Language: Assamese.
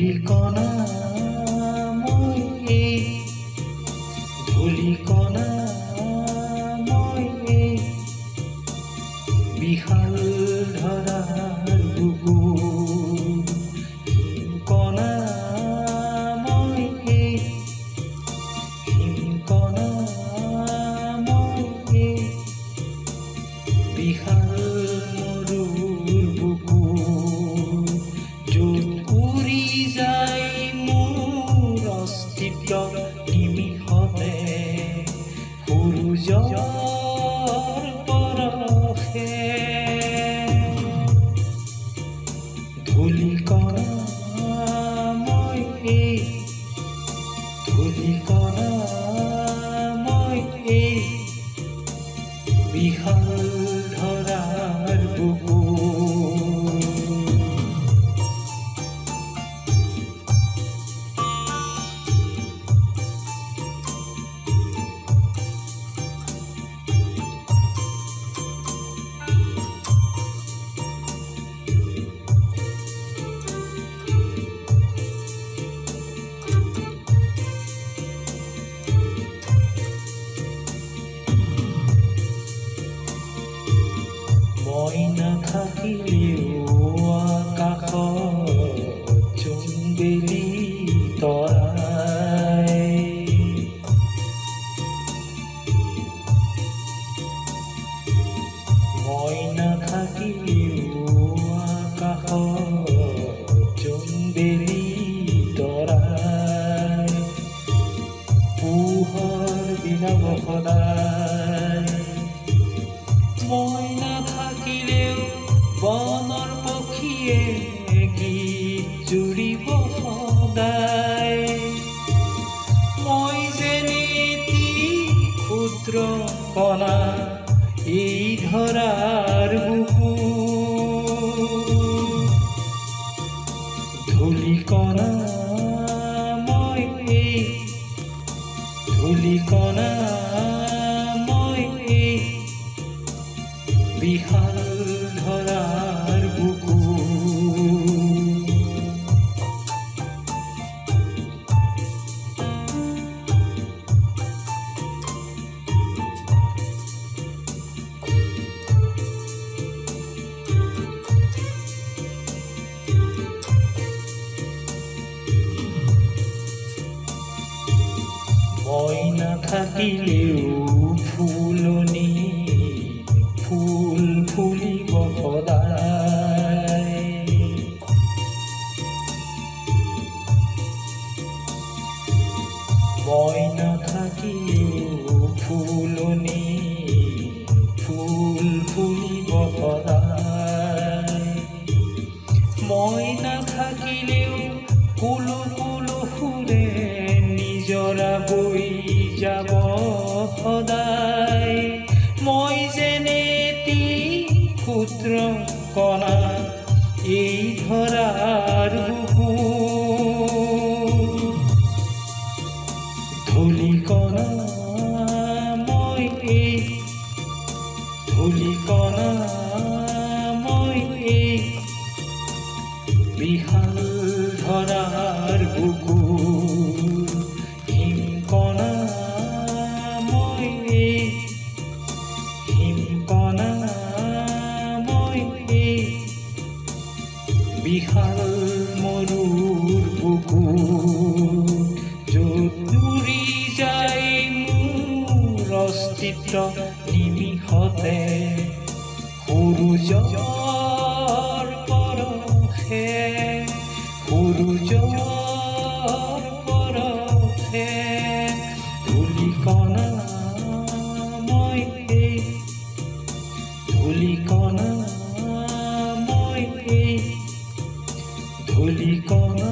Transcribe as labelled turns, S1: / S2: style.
S1: ধূলিকণা মই এই ধূলিকণা মই এই বিশাল ধৰাৰ বুকুৰ কণা মই এই হিমকণা মই এই বিশাল মৰুৰ বুকুৰ য'ত উৰি যায় মোৰ অস্তিত্ব নিমিষতে সূৰুযৰ পৰশে ধূলিকণা মই এই ধূলিকণা মই এই বিশাল ধৰাৰ বুকুৰ মই নাথাকিলেও আকাশত চুম্বেলি তৰাই মই নাথাকিলেও আকাশত চুম্বেলি তৰাই পোহৰ বিলাব সদায় মই নাথাকিলেও বনৰ পক্ষীয়ে গীত জুৰিব সদায় মই যেনে এটি ক্ষুদ্ৰ কণা এই ধৰাৰ বুকুৰ ধূলিকণা মই এই ধূলিকণা মই এই বিশাল ধৰাৰ বুকুৰ মই নাথাকিলেও ফুলনি ফুল ফুলিব সদায় মই নাথাকিলেও ফুলনি ফুল ফুলিব সদায় মই নাথাকিলেও কুলু কুলু সুৰে নিজৰা বৈ যাব সদায় মই যেনে এটি ক্ষুদ্ৰ কণা এই ধৰাৰ বুকুৰ ধূলিকণা মই এই ধূলিকণা মই এই বিশাল ধৰাৰ বুকুৰ হিমকণা মই এই হিমকণা মই এই বিশাল মৰুৰ বুকুৰ য'ত উৰি যায় মোৰ অস্তিত্ব নিমিষতে সূৰুযৰ পৰশে সূৰুযৰ পৰশে ধূলিকণা মই এই ধূলিকণা মই এই ধূলিকণা